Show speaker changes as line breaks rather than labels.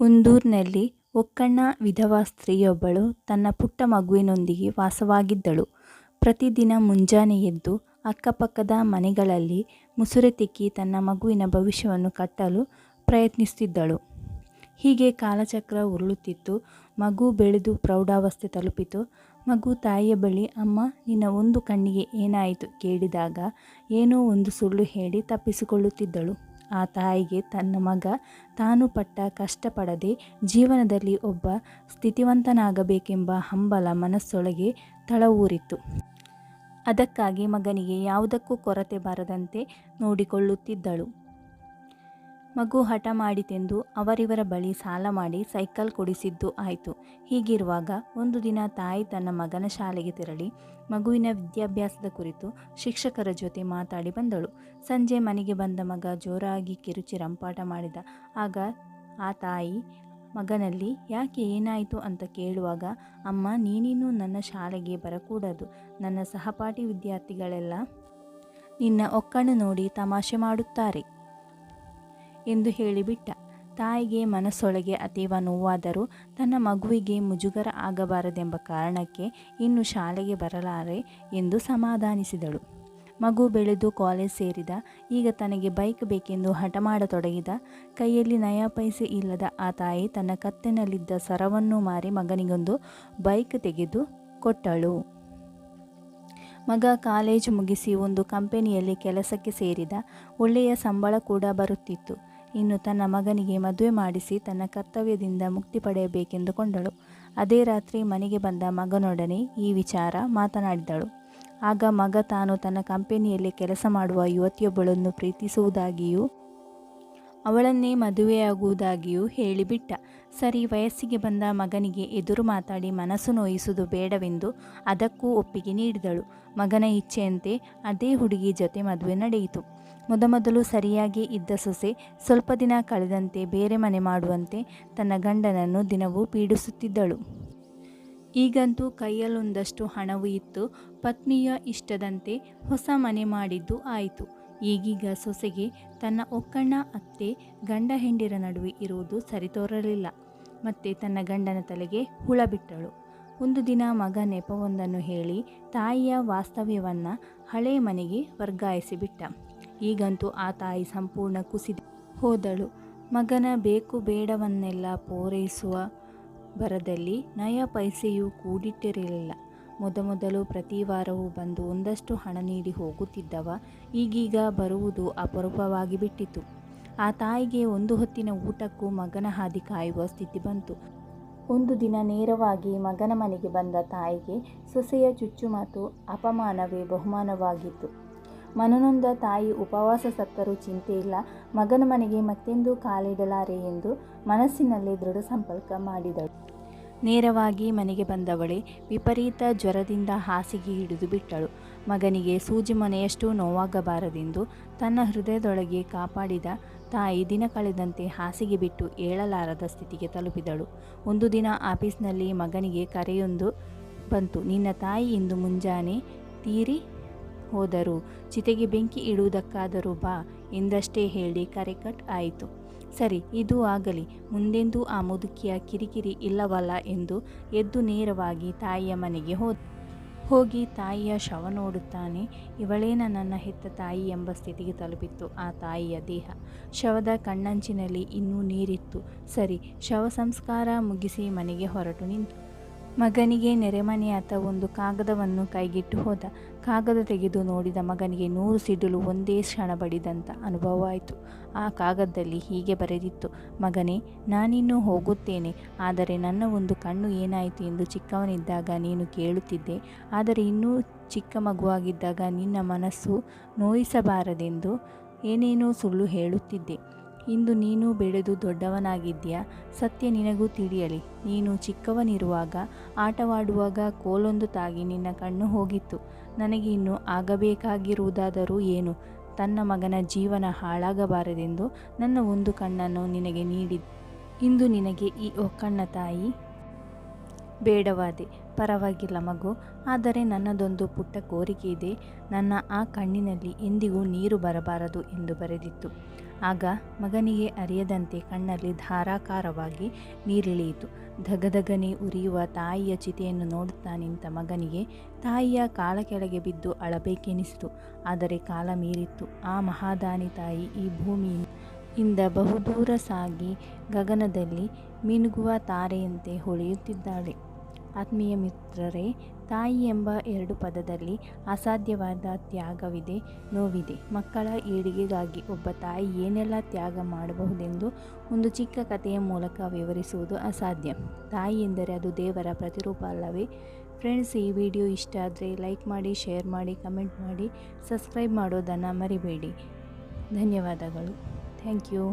ಒಂದೂರಿನಲ್ಲಿ ಒಕ್ಕಣ್ಣ ವಿಧವಾ ಸ್ತ್ರೀಯೊಬ್ಬಳು ತನ್ನ ಪುಟ್ಟ ಮಗುವಿನೊಂದಿಗೆ ವಾಸವಾಗಿದ್ದಳು. ಪ್ರತಿದಿನ ಮುಂಜಾನೆ ಎದ್ದು ಅಕ್ಕಪಕ್ಕದ ಮನೆಗಳಲ್ಲಿ ಮುಸುರೆ ತಿಕ್ಕಿ ತನ್ನ ಮಗುವಿನ ಭವಿಷ್ಯವನ್ನು ಕಟ್ಟಲು ಪ್ರಯತ್ನಿಸುತ್ತಿದ್ದಳು. ಹೀಗೆ ಕಾಲಚಕ್ರ ಉರುಳುತ್ತಿತ್ತು. ಮಗು ಬೆಳೆದು ಪ್ರೌಢಾವಸ್ಥೆ ತಲುಪಿತು. ಮಗು ತಾಯಿಯ ಬಳಿ "ಅಮ್ಮ, ನಿನ್ನ ಒಂದು ಕಣ್ಣಿಗೆ ಏನಾಯಿತು?" ಕೇಳಿದಾಗ ಏನೋ ಒಂದು ಸುಳ್ಳು ಹೇಳಿ ತಪ್ಪಿಸಿಕೊಳ್ಳುತ್ತಿದ್ದಳು. ಆ ತಾಯಿಗೆ ತನ್ನ ಮಗ ತಾನು ಪಟ್ಟ ಕಷ್ಟಪಡದೆ ಜೀವನದಲ್ಲಿ ಒಬ್ಬ ಸ್ಥಿತಿವಂತನಾಗಬೇಕೆಂಬ ಹಂಬಲ ಮನಸ್ಸೊಳಗೆ ತಳವೂರಿತು. ಅದಕ್ಕಾಗಿ ಮಗನಿಗೆ ಯಾವುದಕ್ಕೂ ಕೊರತೆ ಬಾರದಂತೆ ನೋಡಿಕೊಳ್ಳುತ್ತಿದ್ದಳು. ಮಗು ಹಠ ಮಾಡಿತೆಂದು ಅವರಿವರ ಬಳಿ ಸಾಲ ಮಾಡಿ ಸೈಕಲ್ ಕೊಡಿಸಿದ್ದು ಆಯಿತು. ಹೀಗಿರುವಾಗ ಒಂದು ದಿನ ತಾಯಿ ತನ್ನ ಮಗನ ಶಾಲೆಗೆ ತೆರಳಿ ಮಗುವಿನ ವಿದ್ಯಾಭ್ಯಾಸದ ಕುರಿತು ಶಿಕ್ಷಕರ ಜೊತೆ ಮಾತಾಡಿ ಬಂದಳು. ಸಂಜೆ ಮನೆಗೆ ಬಂದ ಮಗ ಜೋರಾಗಿ ಕಿರುಚಿ ರಂಪಾಟ ಮಾಡಿದ. ಆಗ ಆ ತಾಯಿ ಮಗನಲ್ಲಿ "ಯಾಕೆ, ಏನಾಯಿತು?" ಅಂತ ಕೇಳುವಾಗ, "ಅಮ್ಮ, ನೀನಿನ್ನೂ ನನ್ನ ಶಾಲೆಗೆ ಬರಕೂಡದು. ನನ್ನ ಸಹಪಾಠಿ ವಿದ್ಯಾರ್ಥಿಗಳೆಲ್ಲ ನಿನ್ನ ಒಕ್ಕಣು ನೋಡಿ ತಮಾಷೆ ಮಾಡುತ್ತಾರೆ" ಎಂದು ಹೇಳಿಬಿಟ್ಟ. ತಾಯಿಗೆ ಮನಸ್ಸೊಳಗೆ ಅತೀವ ನೋವಾದರೂ ತನ್ನ ಮಗುವಿಗೆ ಮುಜುಗರ ಆಗಬಾರದೆಂಬ ಕಾರಣಕ್ಕೆ ಇನ್ನು ಶಾಲೆಗೆ ಬರಲಾರೆ ಎಂದು ಸಮಾಧಾನಿಸಿದಳು. ಮಗು ಬೆಳೆದು ಕಾಲೇಜ್ ಸೇರಿದ. ಈಗ ತನಗೆ ಬೈಕ್ ಬೇಕೆಂದು ಹಠ ಮಾಡತೊಡಗಿದ. ಕೈಯಲ್ಲಿ ನಯಾ ಪೈಸೆ ಇಲ್ಲದ ಆ ತಾಯಿ ತನ್ನ ಕತ್ತಿನಲ್ಲಿದ್ದ ಸರವನ್ನು ಮಾರಿ ಮಗನಿಗೊಂದು ಬೈಕ್ ತೆಗೆದು ಕೊಟ್ಟಳು. ಮಗ ಕಾಲೇಜ್ ಮುಗಿಸಿ ಒಂದು ಕಂಪನಿಯಲ್ಲಿ ಕೆಲಸಕ್ಕೆ ಸೇರಿದ. ಒಳ್ಳೆಯ ಸಂಬಳ ಕೂಡ ಬರುತ್ತಿತ್ತು. ಇನ್ನು ತನ್ನ ಮಗನಿಗೆ ಮದುವೆ ಮಾಡಿಸಿ ತನ್ನ ಕರ್ತವ್ಯದಿಂದ ಮುಕ್ತಿ ಪಡೆಯಬೇಕೆಂದುಕೊಂಡಳು. ಅದೇ ರಾತ್ರಿ ಮನೆಗೆ ಬಂದ ಮಗನೊಡನೆ ಈ ವಿಚಾರ ಮಾತನಾಡಿದಳು. ಆಗ ಮಗ ತಾನು ತನ್ನ ಕಂಪನಿಯಲ್ಲಿ ಕೆಲಸ ಮಾಡುವ ಯುವತಿಯೊಬ್ಬಳನ್ನು ಪ್ರೀತಿಸುವುದಾಗಿಯೂ ಅವಳನ್ನೇ ಮದುವೆಯಾಗುವುದಾಗಿಯೂ ಹೇಳಿಬಿಟ್ಟ. ಸರಿ, ವಯಸ್ಸಿಗೆ ಬಂದ ಮಗನಿಗೆ ಎದುರು ಮಾತಾಡಿ ಮನಸ್ಸು ನೋಯಿಸುವುದು ಬೇಡವೆಂದು ಅದಕ್ಕೂ ಒಪ್ಪಿಗೆ ನೀಡಿದಳು. ಮಗನ ಇಚ್ಛೆಯಂತೆ ಅದೇ ಹುಡುಗಿ ಜೊತೆ ಮದುವೆ ನಡೆಯಿತು. ಮೊದಮೊದಲು ಸರಿಯಾಗಿ ಇದ್ದ ಸೊಸೆ ಸ್ವಲ್ಪ ದಿನ ಕಳೆದಂತೆ ಬೇರೆ ಮನೆ ಮಾಡುವಂತೆ ತನ್ನ ಗಂಡನನ್ನು ದಿನವೂ ಪೀಡಿಸುತ್ತಿದ್ದಳು. ಈಗಂತೂ ಕೈಯಲ್ಲೊಂದಷ್ಟು ಹಣವೂ ಇತ್ತು. ಪತ್ನಿಯ ಇಷ್ಟದಂತೆ ಹೊಸ ಮನೆ ಮಾಡಿದ್ದು ಆಯಿತು. ಈಗೀಗ ಸೊಸೆಗೆ ತನ್ನ ಒಕ್ಕಣ್ಣ ಅತ್ತೆ ಗಂಡ ಹೆಂಡಿರ ನಡುವೆ ಇರುವುದು ಸರಿತೋರಲಿಲ್ಲ. ಮತ್ತೆ ತನ್ನ ಗಂಡನ ತಲೆಗೆ ಹುಳ ಬಿಟ್ಟಳು. ಒಂದು ದಿನ ಮಗ ನೆಪವೊಂದನ್ನು ಹೇಳಿ ತಾಯಿಯ ವಾಸ್ತವ್ಯವನ್ನು ಹಳೆ ಮನೆಗೆ ವರ್ಗಾಯಿಸಿಬಿಟ್ಟ. ಈಗಂತೂ ಆ ತಾಯಿ ಸಂಪೂರ್ಣ ಕುಸಿದು ಹೋದಳು. ಮಗನ ಬೇಕು ಬೇಡವನ್ನೆಲ್ಲ ಪೂರೈಸುವ ಭರದಲ್ಲಿ ನಯಾ ಪೈಸೆಯೂ ಕೂಡಿಟ್ಟಿರಲಿಲ್ಲ. ಮೊದಮೊದಲು ಪ್ರತಿ ವಾರವೂ ಬಂದು ಒಂದಷ್ಟು ಹಣ ನೀಡಿ ಹೋಗುತ್ತಿದ್ದವ ಈಗೀಗ ಬರುವುದು ಅಪರೂಪವಾಗಿ ಬಿಟ್ಟಿತು. ಆ ತಾಯಿಗೆ ಒಂದು ಹೊತ್ತಿನ ಊಟಕ್ಕೂ ಮಗನ ಹಾದಿ ಕಾಯುವ ಸ್ಥಿತಿ ಬಂತು. ಒಂದು ದಿನ ನೇರವಾಗಿ ಮಗನ ಮನೆಗೆ ಬಂದ ತಾಯಿಗೆ ಸೊಸೆಯ ಚುಚ್ಚುಮಾತು ಅಪಮಾನವೇ ಬಹುಮಾನವಾಗಿತ್ತು. ಮನನೊಂದ ತಾಯಿ ಉಪವಾಸ ಸತ್ತರೂ ಚಿಂತೆಯಿಲ್ಲ, ಮಗನ ಮನೆಗೆ ಮತ್ತೆಂದೂ ಕಾಲಿಡಲಾರೆ ಎಂದು ಮನಸ್ಸಿನಲ್ಲಿ ದೃಢ ಸಂಕಲ್ಪ ಮಾಡಿದಳು. ನೇರವಾಗಿ ಮನೆಗೆ ಬಂದವಳೆ ವಿಪರೀತ ಜ್ವರದಿಂದ ಹಾಸಿಗೆ ಹಿಡಿದು ಬಿಟ್ಟಳು. ಮಗನಿಗೆ ಸೂಜಿ ಮೊನೆಯಷ್ಟು ನೋವಾಗಬಾರದೆಂದು ತನ್ನ ಹೃದಯದೊಳಗೆ ಕಾಪಾಡಿದ ತಾಯಿ ದಿನ ಕಳೆದಂತೆ ಹಾಸಿಗೆ ಬಿಟ್ಟು ಏಳಲಾರದ ಸ್ಥಿತಿಗೆ ತಲುಪಿದಳು. ಒಂದು ದಿನ ಆಫೀಸ್ನಲ್ಲಿ ಮಗನಿಗೆ ಕರೆಯೊಂದು ಬಂತು. "ನಿನ್ನ ತಾಯಿ ಇಂದು ಮುಂಜಾನೆ ತೀರಿ ಹೋದರು. ಚಿತೆಗೆ ಬೆಂಕಿ ಇಡುವುದಕ್ಕಾದರೂ ಬಾ" ಎಂದಷ್ಟೇ ಹೇಳಿ ಕರೆ ಕಟ್ ಆಯಿತು. ಸರಿ, ಇದು ಆಗಲಿ, ಮುಂದೆಂದೂ ಆ ಮುದುಕಿಯ ಕಿರಿಕಿರಿ ಇಲ್ಲವಲ್ಲ ಎಂದು ಎದ್ದು ನೇರವಾಗಿ ತಾಯಿಯ ಮನೆಗೆ ಹೋಗಿ ತಾಯಿಯ ಶವ ನೋಡುತ್ತಾನೆ. ಇವಳೇನ ನನ್ನ ಹೆತ್ತ ತಾಯಿ ಎಂಬ ಸ್ಥಿತಿಗೆ ತಲುಪಿತ್ತು ಆ ತಾಯಿಯ ದೇಹ. ಶವದ ಕಣ್ಣಂಚಿನಲ್ಲಿ ಇನ್ನೂ ನೀರಿತ್ತು. ಸರಿ, ಶವ ಸಂಸ್ಕಾರ ಮುಗಿಸಿ ಮನೆಗೆ ಹೊರಟು ನಿಂತು ಮಗನಿಗೆ ನೆರೆಮನೆಯಾತ ಒಂದು ಕಾಗದವನ್ನು ಕೈಗಿಟ್ಟು ಹೋದ. ಕಾಗದ ತೆಗೆದು ನೋಡಿದ ಮಗನಿಗೆ 100 ಸಿಡಿಲು ಒಂದೇ ಕ್ಷಣ ಬಡಿದಂಥ ಅನುಭವವಾಯಿತು. ಆ ಕಾಗದದಲ್ಲಿ ಹೀಗೆ ಬರೆದಿತ್ತು: "ಮಗನೇ, ನಾನಿನ್ನೂ ಹೋಗುತ್ತೇನೆ. ಆದರೆ ನನ್ನ ಒಂದು ಕಣ್ಣು ಏನಾಯಿತು ಎಂದು ಚಿಕ್ಕವನಿದ್ದಾಗ ನೀನು ಕೇಳುತ್ತಿದ್ದೆ. ಆದರೆ ಇನ್ನೂ ಚಿಕ್ಕ ಮಗುವಾಗಿದ್ದಾಗ ನಿನ್ನ ಮನಸ್ಸು ನೋಯಿಸಬಾರದೆಂದು ಏನೇನೋ ಸುಳ್ಳು ಹೇಳುತ್ತಿದ್ದೆ. ಇಂದು ನೀನು ಬೆಳೆದು ದೊಡ್ಡವನಾಗಿದ್ದೀಯ. ಸತ್ಯ ನಿನಗೂ ತಿಳಿಯಲಿ. ನೀನು ಚಿಕ್ಕವನಿರುವಾಗ ಆಟವಾಡುವಾಗ ಕೋಲೊಂದು ತಾಗಿ ನಿನ್ನ ಕಣ್ಣು ಹೋಗಿತ್ತು. ನನಗೆ ಇನ್ನು ಆಗಬೇಕಾಗಿರುವುದಾದರೂ ಏನು? ತನ್ನ ಮಗನ ಜೀವನ ಹಾಳಾಗಬಾರದೆಂದು ನನ್ನ ಒಂದು ಕಣ್ಣನ್ನು ನಿನಗೆ ನೀಡಿದ್ದೆ. ಇಂದು ನಿನಗೆ ಈ ಒಕ್ಕಣ್ಣ ತಾಯಿ ಬೇಡವಾದೆ. ಪರವಾಗಿಲ್ಲ ಮಗು, ಆದರೆ ನನ್ನದೊಂದು ಪುಟ್ಟ ಕೋರಿಕೆ ಇದೆ. ನನ್ನ ಆ ಕಣ್ಣಿನಲ್ಲಿ ಎಂದಿಗೂ ನೀರು ಬರಬಾರದು" ಎಂದು ಬರೆದಿತ್ತು. ಆಗ ಮಗನಿಗೆ ಅರಿಯದಂತೆ ಕಣ್ಣಲ್ಲಿ ಧಾರಾಕಾರವಾಗಿ ನೀರಿಳಿಯಿತು. ಧಗಧಗನೆ ಉರಿಯುವ ತಾಯಿಯ ಚಿತೆಯನ್ನು ನೋಡುತ್ತಾ ನಿಂತ ಮಗನಿಗೆ ತಾಯಿಯ ಕಾಲ ಕೆಳಗೆ ಬಿದ್ದು ಅಳಬೇಕೆನಿಸಿತು. ಆದರೆ ಕಾಲ ಮೀರಿತ್ತು. ಆ ಮಹಾದಾನಿ ತಾಯಿ ಈ ಭೂಮಿಯಿಂದ ಬಹುದೂರ ಸಾಗಿ ಗಗನದಲ್ಲಿ ಮಿನುಗುವ ತಾರೆಯಂತೆ ಹೊಳೆಯುತ್ತಿದ್ದಾಳೆ. ಆತ್ಮೀಯ ಮಿತ್ರರೇ, ತಾಯಿ ಎಂಬ 2 ಪದದಲ್ಲಿ ಅಸಾಧ್ಯವಾದ ತ್ಯಾಗವಿದೆ, ನೋವಿದೆ. ಮಕ್ಕಳ ಏಳಿಗೆಗಾಗಿ ಒಬ್ಬ ತಾಯಿ ಏನೆಲ್ಲ ತ್ಯಾಗ ಮಾಡಬಹುದೆಂದು ಒಂದು ಚಿಕ್ಕ ಕಥೆಯ ಮೂಲಕ ವಿವರಿಸುವುದು ಅಸಾಧ್ಯ. ತಾಯಿ ಎಂದರೆ ಅದು ದೇವರ ಪ್ರತಿರೂಪ ಅಲ್ಲವೇ? ಫ್ರೆಂಡ್ಸ್, ಈ ವಿಡಿಯೋ ಇಷ್ಟ ಆದರೆ ಲೈಕ್ ಮಾಡಿ, ಶೇರ್ ಮಾಡಿ, ಕಮೆಂಟ್ ಮಾಡಿ, ಸಬ್ಸ್ಕ್ರೈಬ್ ಮಾಡೋದನ್ನು ಮರಿಬೇಡಿ. ಧನ್ಯವಾದಗಳು. Thank you.